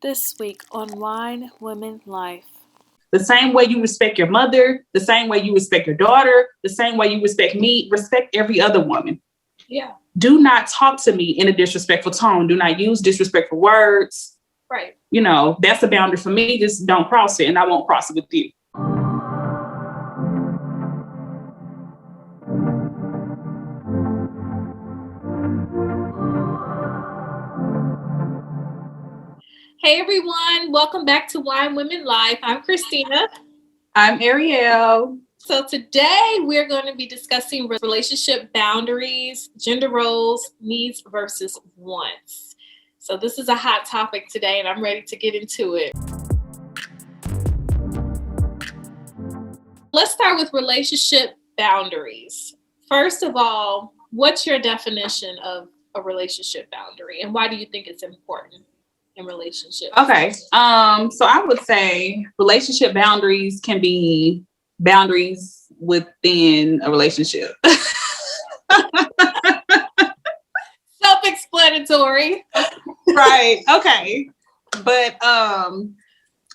This week on Wine, Women, Life. The same way you respect your mother, the same way you respect your daughter, the same way you respect me, respect every other woman. Yeah. Do not talk to me in a disrespectful tone. Do not use disrespectful words. Right. That's a boundary for me. Just don't cross it, and I won't cross it with you. Hey everyone, welcome back to Wine, Women, Life. I'm Christina. I'm Ariel. So today we're going to be discussing relationship boundaries, gender roles, needs versus wants. So this is a hot topic today and I'm ready to get into it. Let's start with relationship boundaries. First of all, what's your definition of a relationship boundary and why do you think it's important in relationships? Okay. So I would say relationship boundaries can be boundaries within a relationship. Self-explanatory. Right. Okay. But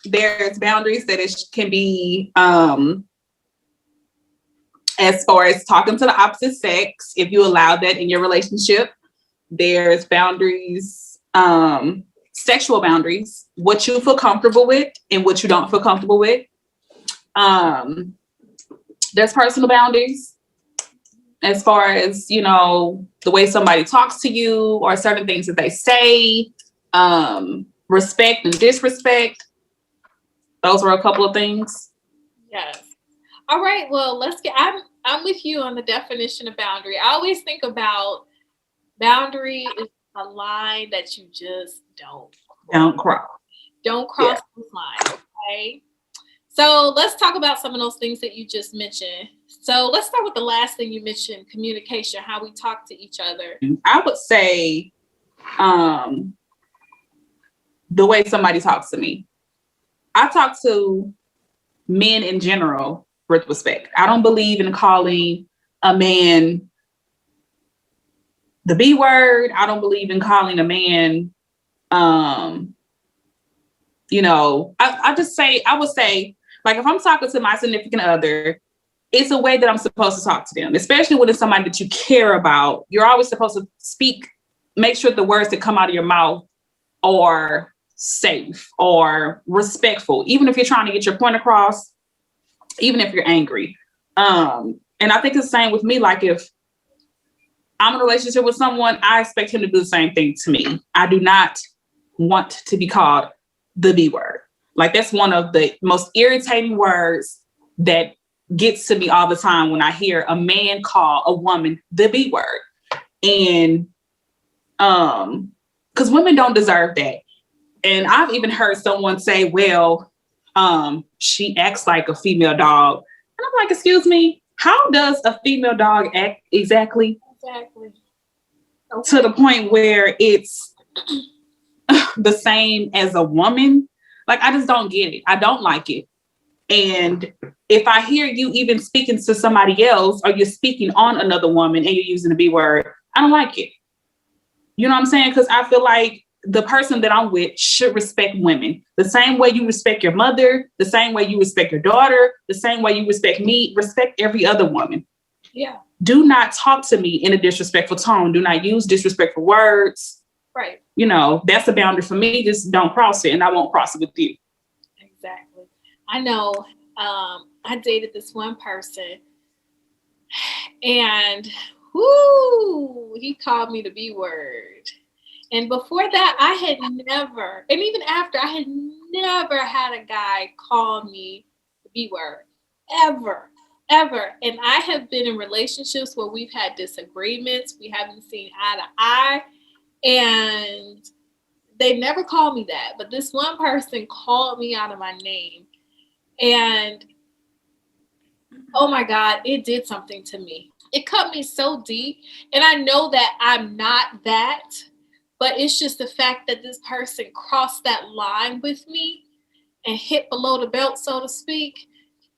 there's boundaries that can be as far as talking to the opposite sex, if you allow that in your relationship. There's boundaries, sexual boundaries, what you feel comfortable with and what you don't feel comfortable with. There's personal boundaries as far as, the way somebody talks to you or certain things that they say, respect and disrespect. Those were a couple of things. Yes. All right. Well, I'm with you on the definition of boundary. I always think about boundary is a line that you just don't cross. Don't cross this line. Okay. So let's talk about some of those things that you just mentioned. So let's start with the last thing you mentioned, communication, how we talk to each other. I would say the way somebody talks to me. I talk to men in general with respect. I don't believe in calling a man the B word. I don't believe in calling a man, I would say, like, if I'm talking to my significant other, it's a way that I'm supposed to talk to them, especially when it's somebody that you care about. You're always supposed to make sure the words that come out of your mouth are safe or respectful, even if you're trying to get your point across, even if you're angry. And I think it's the same with me. Like, if I'm in a relationship with someone, I expect him to do the same thing to me. I do not want to be called the B word. Like, that's one of the most irritating words that gets to me all the time when I hear a man call a woman the B word. And because women don't deserve that. And I've even heard someone say, well, she acts like a female dog. And I'm like, excuse me, how does a female dog act exactly? Exactly. Okay. To the point where it's the same as a woman. Like, I just don't get it. I don't like it. And if I hear you even speaking to somebody else, or you're speaking on another woman and you're using the B word, I don't like it. You know what I'm saying? Because I feel like the person that I'm with should respect women. The same way you respect your mother, the same way you respect your daughter, the same way you respect me, respect every other woman. Yeah. Do not talk to me in a disrespectful tone. Do not use disrespectful words. Right. That's a boundary for me. Just don't cross it, and I won't cross it with you. Exactly. I know. I dated this one person, and he called me the B word. And before that, I had never, and even after, I had never had a guy call me the B word, ever. And I have been in relationships where we've had disagreements. We haven't seen eye to eye. And they never called me that. But this one person called me out of my name. And oh my God, it did something to me. It cut me so deep. And I know that I'm not that. But it's just the fact that this person crossed that line with me and hit below the belt, so to speak,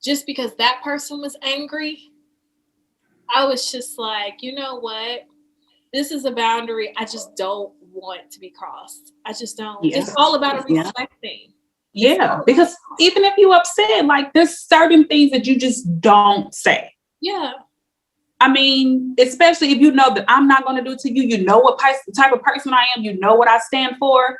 just because that person was angry. I was just like, you know what? This is a boundary I just don't want to be crossed. I just don't. Yeah. It's all about a Yeah. respect thing. Yeah, because even if you upset, like there's certain things that you just don't say. Yeah. I mean, especially if you know that I'm not going to do it to you, you know what type of person I am, you know what I stand for.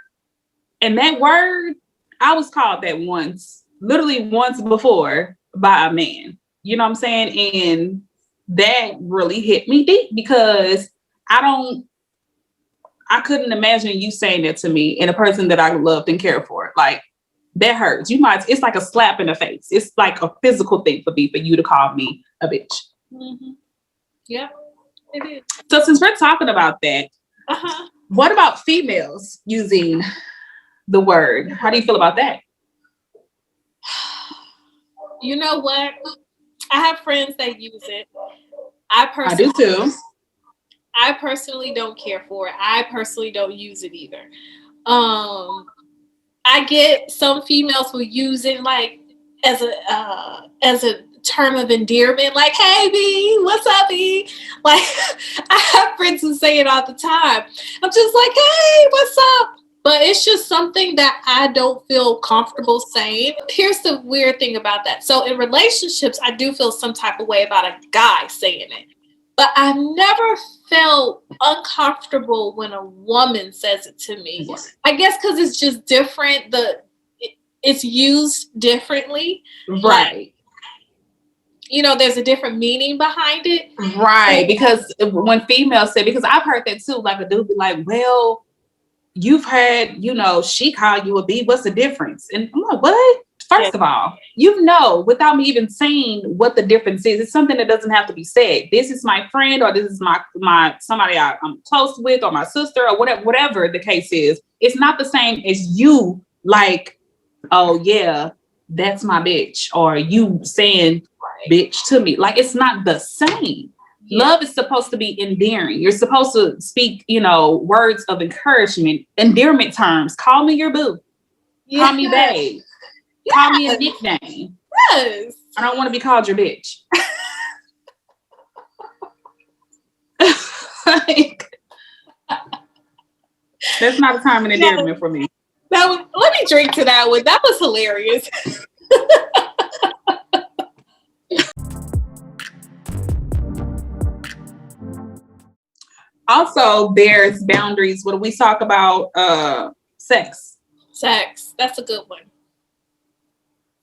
And that word, I was called that once, literally once before by a man. You know what I'm saying? And that really hit me deep because I couldn't imagine you saying that to me and a person that I loved and cared for. Like, that hurts. It's like a slap in the face. It's like a physical thing for you to call me a bitch. Mm-hmm. Yeah, it is. So since we're talking about that, what about females using the word? How do you feel about that? You know what? I have friends that use it. I do too. I personally don't care for it. I personally don't use it either. I get some females will use it like as a term of endearment, like, "Hey B, what's up B?" Like, I have friends who say it all the time. I'm just like, "Hey, what's up?" But it's just something that I don't feel comfortable saying. Here's the weird thing about that. So in relationships, I do feel some type of way about a guy saying it. But I never felt uncomfortable when a woman says it to me. I guess because it's just different. It's used differently. Right. There's a different meaning behind it. Right. Because when females say, because I've heard that too, like a dude be like, "Well, you've had, she called you a B. What's the difference?" And I'm like, what? First of all, without me even saying what the difference is, it's something that doesn't have to be said. This is my friend, or this is my somebody I'm close with, or my sister, or whatever the case is. It's not the same as you like, "Oh yeah, that's my bitch," or you saying bitch to me. Like, it's not the same. Yeah. Love is supposed to be endearing. You're supposed to speak, words of encouragement, endearment terms. Call me your boo. Yes. Call me babe. Yes. Call me a nickname. Yes. I don't want to be called your bitch. Like, that's not a time and endearment for me. Let me drink to that one. That was hilarious. Also, there's boundaries when we talk about sex. Sex. That's a good one.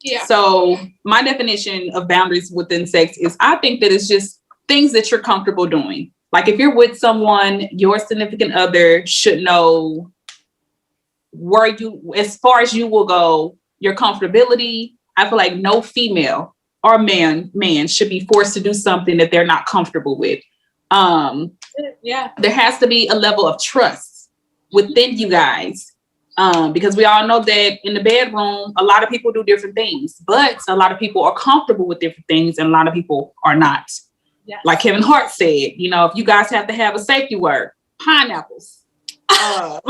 Yeah. So my definition of boundaries within sex is, I think that it's just things that you're comfortable doing. Like, if you're with someone, your significant other should know where as far as you will go, your comfortability. I feel like no female or man should be forced to do something that they're not comfortable with. Yeah. There has to be a level of trust within you guys. Because we all know that in the bedroom, a lot of people do different things, but a lot of people are comfortable with different things and a lot of people are not. Yes. Like Kevin Hart said, if you guys have to have a safety word, pineapples. I've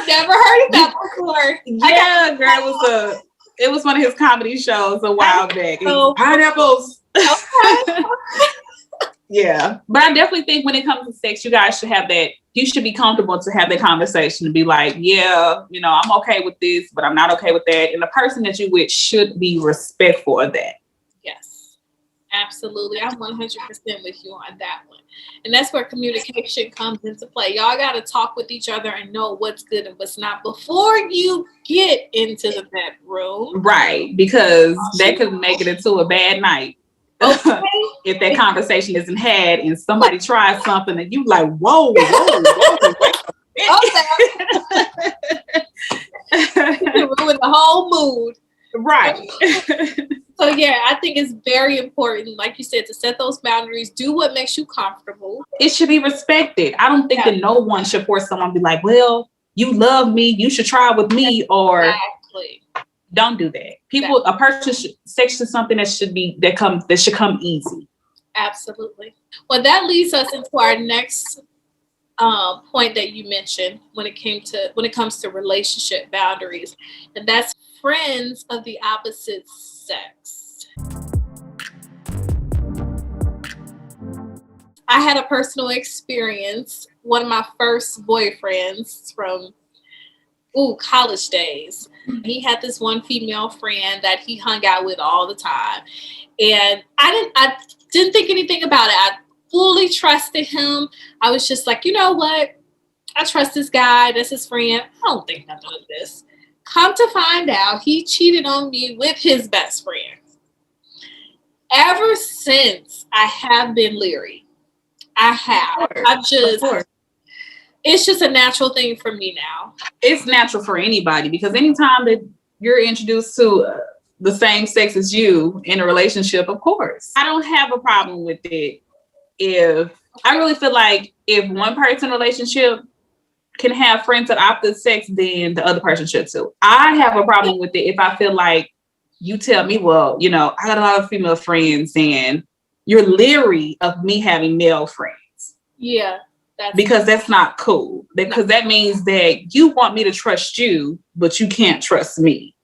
never heard of that before. Yeah, girl, it was one of his comedy shows a while back. Pineapples. Okay. Yeah. But I definitely think when it comes to sex, you guys should have that. You should be comfortable to have that conversation to be like, yeah, I'm okay with this, but I'm not okay with that. And the person that you with should be respectful of that. Yes, absolutely. I'm 100% with you on that one. And that's where communication comes into play. Y'all got to talk with each other and know what's good and what's not before you get into the bedroom. Right. Because that could make it into a bad night. Okay. If that conversation isn't had and somebody tries something and you like, whoa, wait a minute. Ruin the whole mood. Right. So yeah, I think it's very important, like you said, to set those boundaries, do what makes you comfortable. It should be respected. I don't think that no one should force someone to be like, well, you love me, you should try with me, or exactly. Don't do that. A person should sex is something that should come easy. Absolutely. Well, that leads us into our next point that you mentioned when it comes to relationship boundaries, and that's friends of the opposite sex. I had a personal experience one of my first boyfriends from college days. He had this one female friend that he hung out with all the time. And I didn't think anything about it. I fully trusted him. I was just like, you know what? I trust this guy. That's his friend. I don't think nothing of this. Come to find out, he cheated on me with his best friend. Ever since, I have been leery. I have. It's just a natural thing for me now. It's natural for anybody, because anytime that you're introduced to the same sex as you in a relationship, of course. I don't have a problem with it. I really feel like if one person in a relationship can have friends of opposite sex, then the other person should too. I have a problem with it if I feel like you tell me, well, I got a lot of female friends and you're leery of me having male friends. Yeah. Because that's not cool. Because that means that you want me to trust you, but you can't trust me.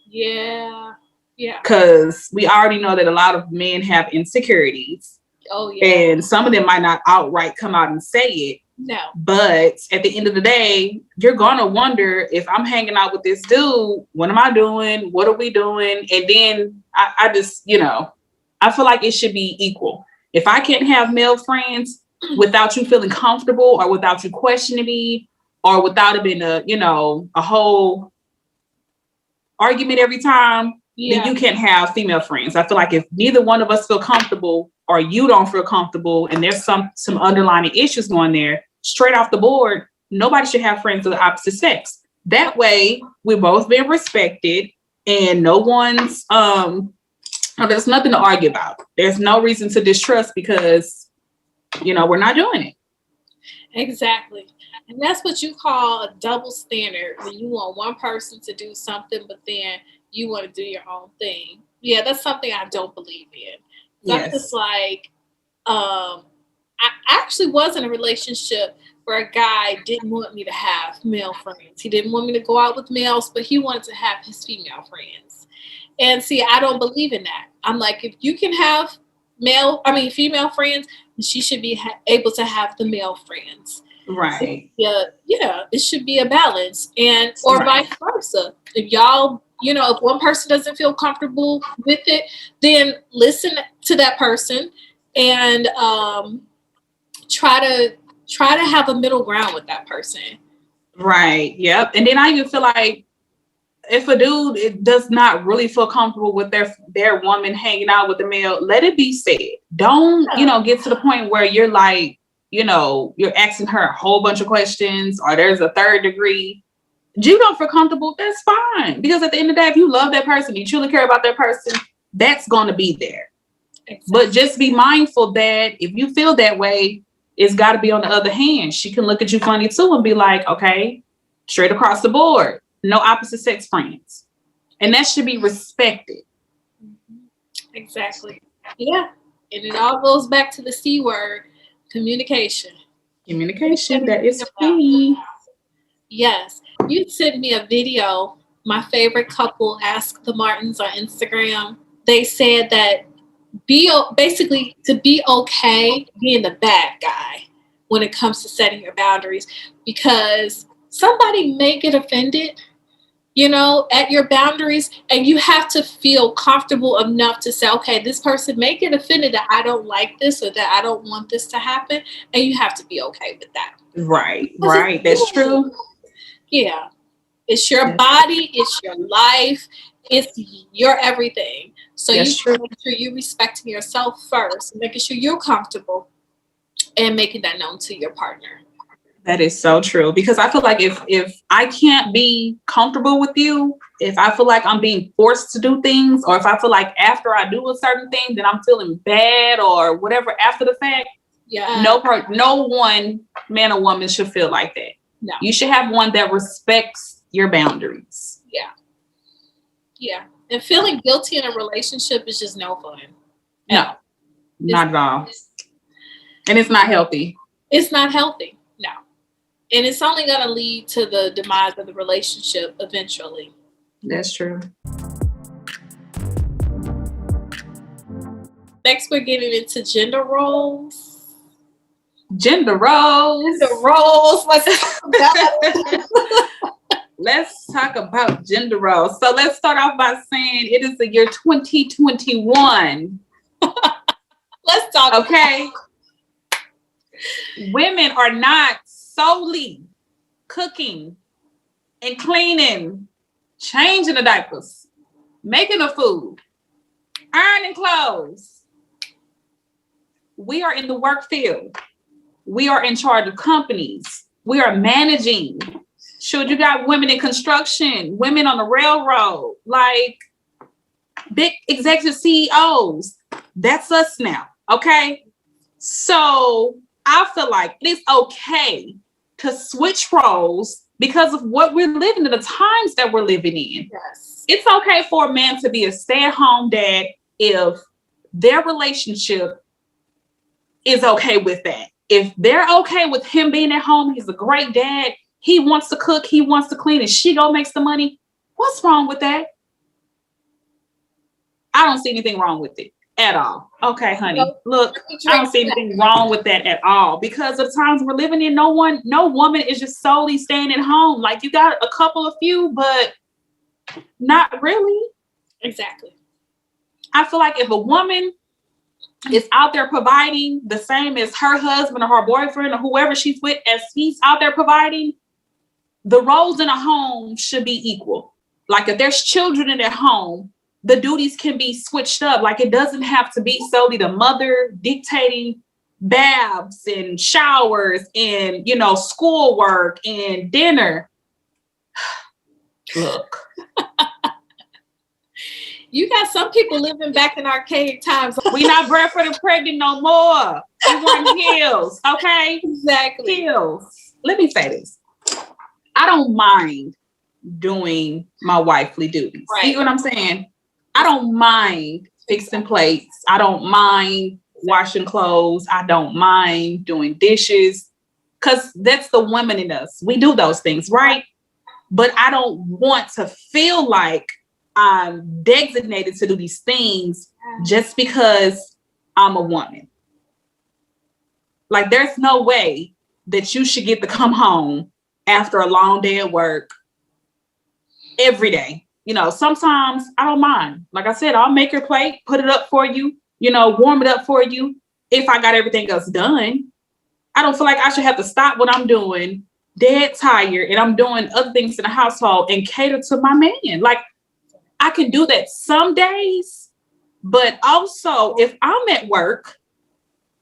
Yeah. Yeah. Because we already know that a lot of men have insecurities. Oh, yeah. And some of them might not outright come out and say it. No. But at the end of the day, you're going to wonder, if I'm hanging out with this dude, what am I doing? What are we doing? And then I just, I feel like it should be equal. If I can't have male friends without you feeling comfortable, or without you questioning me, or without it being a whole argument every time, then you can't have female friends. I feel like if neither one of us feel comfortable, or you don't feel comfortable, and there's some underlying issues going there, straight off the board, nobody should have friends of the opposite sex. That way, we're both being respected, and no one's there's nothing to argue about. There's no reason to distrust, because we're not doing it. Exactly. And that's what you call a double standard, when you want one person to do something, but then you want to do your own thing. Yeah, that's something I don't believe in. Yes. I'm just like, I actually was in a relationship where a guy didn't want me to have male friends. He didn't want me to go out with males, but he wanted to have his female friends. And see, I don't believe in that. I'm like, if you can have female friends, she should be able to have the male friends. Right. So, it should be a balance, or vice versa. If y'all, if one person doesn't feel comfortable with it, then listen to that person and try to have a middle ground with that person. Right. Yep. And then I even feel like, if a dude does not really feel comfortable with their woman hanging out with the male, let it be said. Don't, get to the point where you're like, you're asking her a whole bunch of questions, or there's a third degree. You don't feel comfortable, that's fine. Because at the end of the day, if you love that person, you truly care about that person, that's going to be there. Exactly. But just be mindful that if you feel that way, it's got to be on the other hand. She can look at you funny too and be like, okay, straight across the board. No opposite sex friends. And that should be respected. Exactly. Yeah. And it all goes back to the C word, communication. Communication, that is key. Yes. You sent me a video, my favorite couple, Ask the Martins on Instagram. They said that basically to be okay being the bad guy when it comes to setting your boundaries, because somebody may get offended at your boundaries, and you have to feel comfortable enough to say, okay, this person may get offended that I don't like this, or that I don't want this to happen, and you have to be okay with that. Right. That's true. Yeah. It's your body, it's your life, it's your everything. So make sure you're respecting yourself first, making sure you're comfortable, and making that known to your partner. That is so true, because I feel like if I can't be comfortable with you, if I feel like I'm being forced to do things, or if I feel like after I do a certain thing, then I'm feeling bad or whatever after the fact, no one, man or woman, should feel like that. No. You should have one that respects your boundaries. Yeah. Yeah. And feeling guilty in a relationship is just no fun. No, not at all. And it's not healthy. It's not healthy. No. And it's only going to lead to the demise of the relationship eventually. That's true. Next, we're getting into gender roles. Gender roles. The roles. Let's talk about it. Let's talk about gender roles. So let's start off by saying it is the year 2021. Let's talk. Okay. Women are not solely cooking and cleaning, changing the diapers, making the food, ironing clothes. We are in the work field. We are in charge of companies. We are managing. Should you got women in construction, women on the railroad, like big executive CEOs. That's us now. Okay. So I feel like it's okay to switch roles because of what we're living in, the times that we're living in. Yes. It's okay for a man to be a stay-at-home dad if their relationship is okay with that. If they're okay with him being at home, he's a great dad. He wants to cook, he wants to clean, and she go makes the money. What's wrong with that? I don't see anything wrong with it at all. Okay, honey. Look, I don't see anything wrong with that at all because of times we're living in. No woman is just solely staying at home. Like you got a couple of few, but not really. Exactly. I feel like if a woman is out there providing the same as her husband or her boyfriend or whoever she's with, as he's out there providing, the roles in a home should be equal. Like if there's children in their home, the duties can be switched up. Like it doesn't have to be solely the mother dictating baths and showers and, schoolwork and dinner. Look. You got some people living back in archaic times. We not Bradford and pregnant no more. We want heels, okay? Exactly. Heels. Let me say this. I don't mind doing my wifely duties. Right. You know what I'm saying? I don't mind fixing plates. I don't mind washing clothes. I don't mind doing dishes because that's the women in us. We do those things, right? But I don't want to feel like I'm designated to do these things just because I'm a woman. Like there's no way that you should get to come home after a long day at work every day. Sometimes I don't mind. Like I said, I'll make your plate, put it up for you, warm it up for you if I got everything else done. I don't feel like I should have to stop what I'm doing, dead tired, and I'm doing other things in the household and cater to my man. Like I can do that some days, but also if I'm at work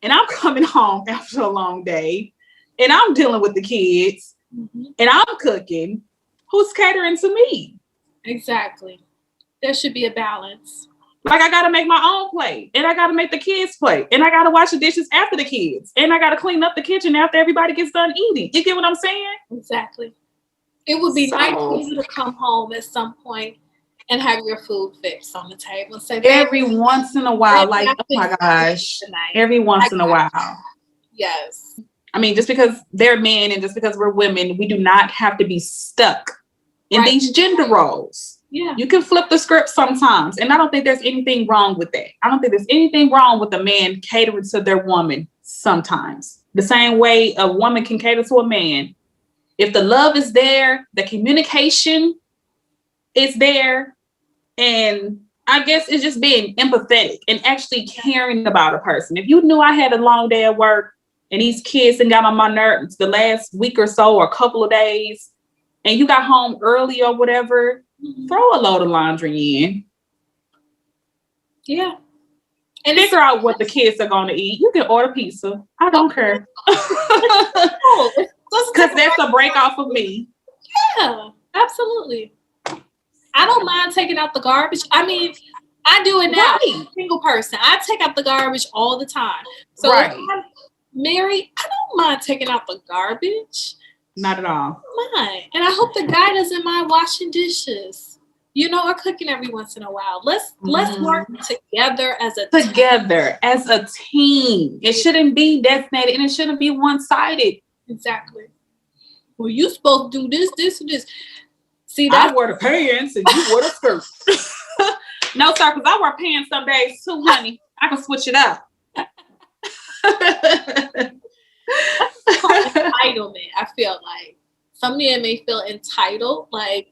and I'm coming home after a long day and I'm dealing with the kids and I'm cooking, who's catering to me? Exactly. There should be a balance. Like I got to make my own plate and I got to make the kids' plate and I got to wash the dishes after the kids and I got to clean up the kitchen after everybody gets done eating. You get what I'm saying? Exactly. It would be nice for you to come home at some point and have your food fixed on the table. So every once in a while, like, oh my gosh, every once in a while. Yes. I mean, just because they're men and just because we're women, we do not have to be stuck in these gender roles. Yeah. You can flip the script sometimes. And I don't think there's anything wrong with that. I don't think there's anything wrong with a man catering to their woman sometimes. The same way a woman can cater to a man. If the love is there, the communication is there, and I guess it's just being empathetic and actually caring about a person. If you knew I had a long day at work and these kids and got on my nerves the last week or so or a couple of days, and you got home early or whatever, throw a load of laundry in. Yeah. And figure out what the kids are going to eat. You can order pizza. I don't care. Because that's a break off of me. Yeah, absolutely. I don't mind taking out the garbage. I mean, I do it now. I'm a single person. I take out the garbage all the time. So if I'm married, I don't mind taking out the garbage. Not at all. Mind. And I hope the guy doesn't mind washing dishes, or cooking every once in a while. Let's work together as a team. It shouldn't be designated and it shouldn't be one-sided. Exactly. Well, you supposed to do this, this, and this. See, I wear the pants and you wear the skirt. No, sir, because I wear pants some days too, honey. I can switch it up. Entitlement. I feel like some men may feel entitled, like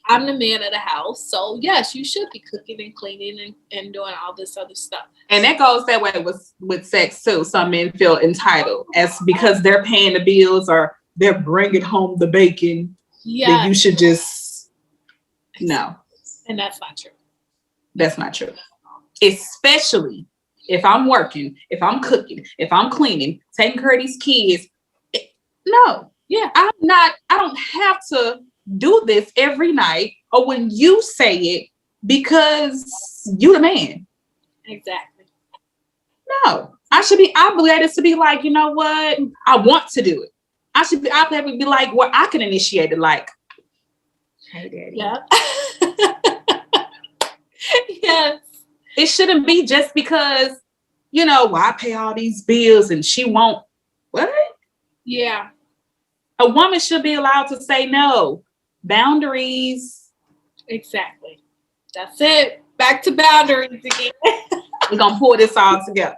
I'm the man of the house, so yes, you should be cooking and cleaning and doing all this other stuff. And that goes that way with sex too. Some men feel entitled as because they're paying the bills or they're bringing home the bacon. Yeah, that you should just no. And that's not true. That's not true. Especially if I'm working, if I'm cooking, if I'm cleaning, taking care of these kids. No. Yeah. I don't have to do this every night or when you say it because you the man. Exactly. No. I should be obligated to be like, you know what? I want to do it. I should be obligated to be like where I can initiate it, like, hey daddy. Yeah. Yes. It shouldn't be just because, you know, well, I pay all these bills and she won't. What? Yeah. A woman should be allowed to say no. Boundaries. Exactly. That's it. Back to boundaries again. We're going to pull this all together.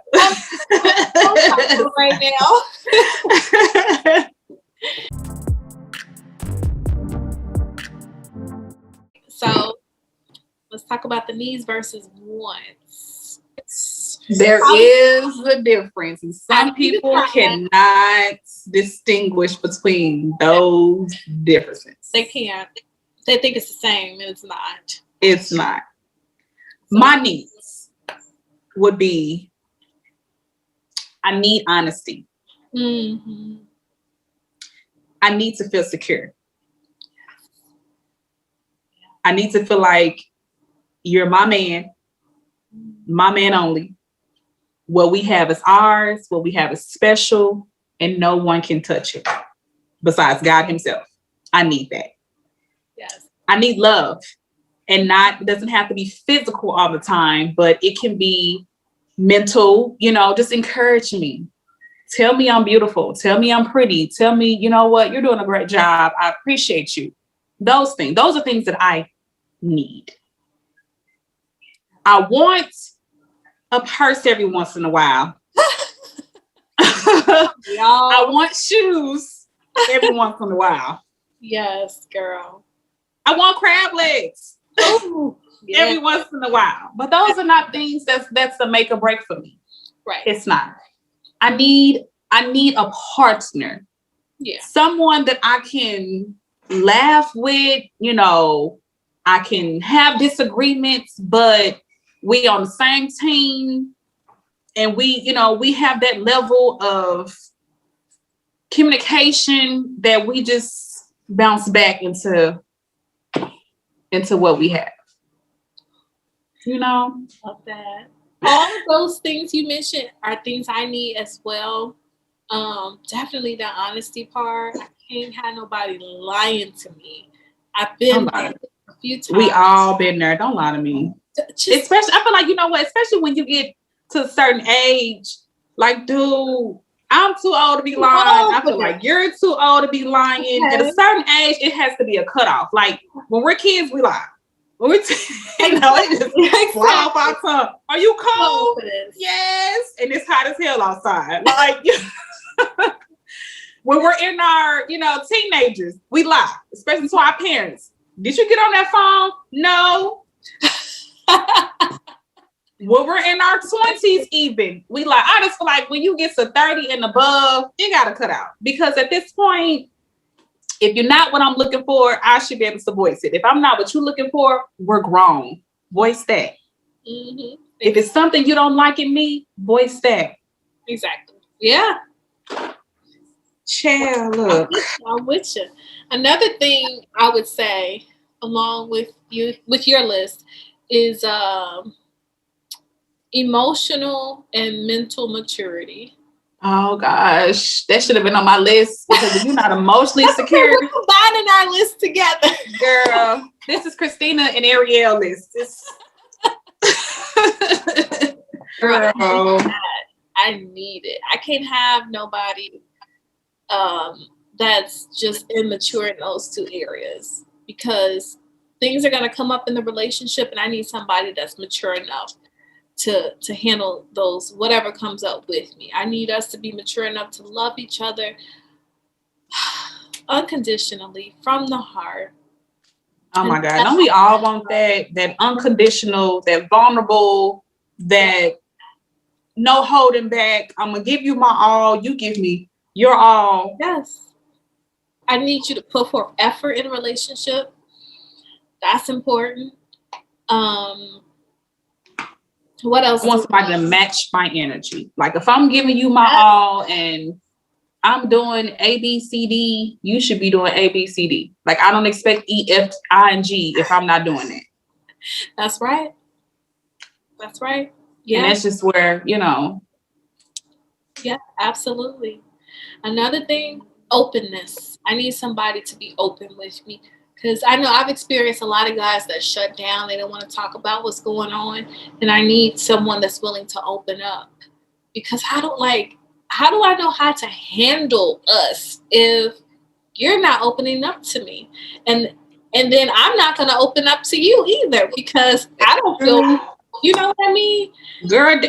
Right now. So let's talk about the needs versus wants. There is a difference. And some people cannot distinguish between those differences. They can't. They think it's the same, and it's not. It's not. My needs would be, I need honesty. Mm-hmm. I need to feel secure. I need to feel like you're my man only. What we have is ours. What we have is special, and no one can touch it besides God himself. I need that. Yes. I need love, and it doesn't have to be physical all the time, but it can be mental, you know, just encourage me. Tell me I'm beautiful. Tell me I'm pretty. Tell me, you know what, you're doing a great job. I appreciate you. Those things. Those are things that I need. I want a purse every once in a while. I want shoes every once in a while. Yes, girl. I want crab legs every once in a while. But those are not things that's a make or break for me. Right. It's not. I need a partner. Yeah. Someone that I can laugh with, you know, I can have disagreements, but we on the same team, and we have that level of communication that we just bounce back into what we have. You know? Love that. All of those things you mentioned are things I need as well. Definitely the honesty part. I can't have nobody lying to me. I've been there a few times. We all been there. Don't lie to me. Especially, I feel like, you know what, especially when you get to a certain age, like, dude, I'm too old to be lying. I feel like you're too old to be lying. Okay. At a certain age, it has to be a cutoff. Like, when we're kids, we lie. When we're it just fly off our tongue. Are you cold? Yes. And it's hot as hell outside. Like, when we're in our, teenagers, we lie, especially to our parents. Did you get on that phone? No. When we're in our 20s, even, we lie. I just feel like when you get to 30 and above, you got to cut out. Because at this point, if you're not what I'm looking for, I should be able to voice it. If I'm not what you're looking for, we're grown. Voice that. Mm-hmm. If it's something you don't like in me, voice that. Exactly. Yeah. Chill, look. I'm with you. Another thing I would say, along with your list, is emotional and mental maturity. Oh gosh, that should have been on my list because if you're not emotionally secure, we're combining our list together, girl. This is Christina and Ariel list. Girl, I need it. I can't have nobody that's just immature in those two areas, because things are going to come up in the relationship, and I need somebody that's mature enough to handle those, whatever comes up with me. I need us to be mature enough to love each other unconditionally from the heart. Oh my God. Don't we all want that unconditional, that vulnerable, that no holding back? I'm going to give you my all. You give me your all. Yes. I need you to put forth effort in a relationship. That's important. What else? I want somebody to match my energy. Like if I'm giving you my all and I'm doing A, B, C, D, you should be doing A, B, C, D. Like I don't expect E, F, I, and G if I'm not doing it. That's right. That's right. Yeah. And that's just where, Yeah, absolutely. Another thing, openness. I need somebody to be open with me. Because I know I've experienced a lot of guys that shut down. They don't want to talk about what's going on. And I need someone that's willing to open up. Because how do I know how to handle us if you're not opening up to me? And then I'm not going to open up to you either because I don't feel, you know what I mean? girl.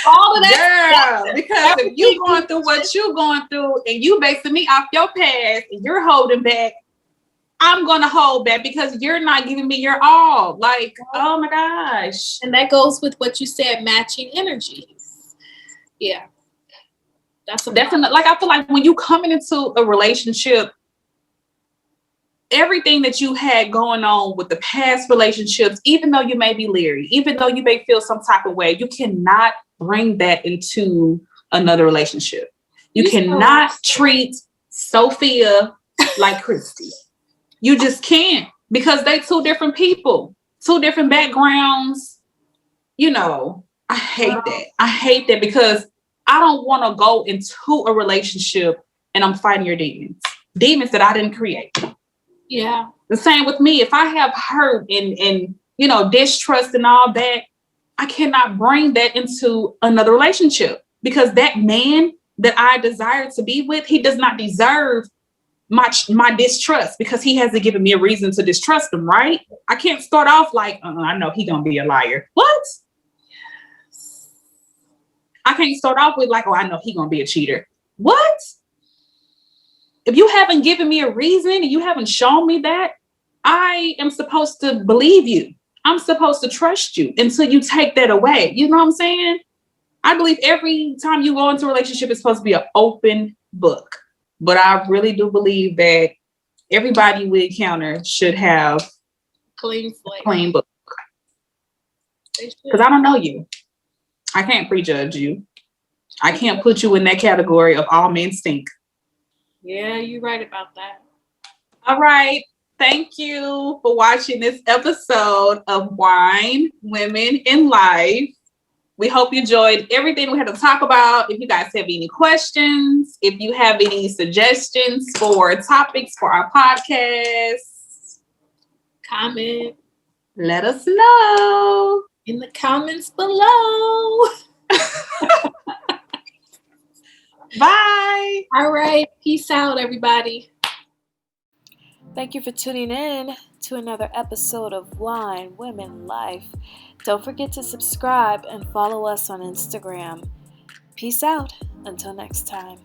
All of that. Girl, because if you going through what you're going through and you basing me off your past and you're holding back, I'm going to hold back because you're not giving me your all. Like, oh my gosh. And that goes with what you said, matching energies. Yeah. That's definitely. Like, I feel like when you coming into a relationship, everything that you had going on with the past relationships, even though you may be leery, even though you may feel some type of way, you cannot bring that into another relationship. You cannot treat Sophia like Christy. You just can't, because they two different people, two different backgrounds. I hate that. I hate that because I don't want to go into a relationship and I'm fighting your demons that I didn't create. Yeah. The same with me. If I have hurt and distrust and all that, I cannot bring that into another relationship because that man that I desire to be with, he does not deserve my distrust because he hasn't given me a reason to distrust him, right? I can't start off like, I know he gonna be a liar. What? Yes. I can't start off with like, I know he gonna be a cheater. What? If you haven't given me a reason and you haven't shown me that, I am supposed to believe you. I'm supposed to trust you until you take that away. You know what I'm saying? I believe every time you go into a relationship, it's supposed to be an open book. But I really do believe that everybody we encounter should have clean book. Because I don't know you. I can't prejudge you. I can't put you in that category of all men stink. Yeah, you're right about that. All right. Thank you for watching this episode of Wine, Women, in Life. We hope you enjoyed everything we had to talk about. If you guys have any questions, if you have any suggestions for topics for our podcast, comment. Let us know in the comments below. Bye. All right. Peace out, everybody. Thank you for tuning in to another episode of Wine, Women, Life. Don't forget to subscribe and follow us on Instagram. Peace out. Until next time.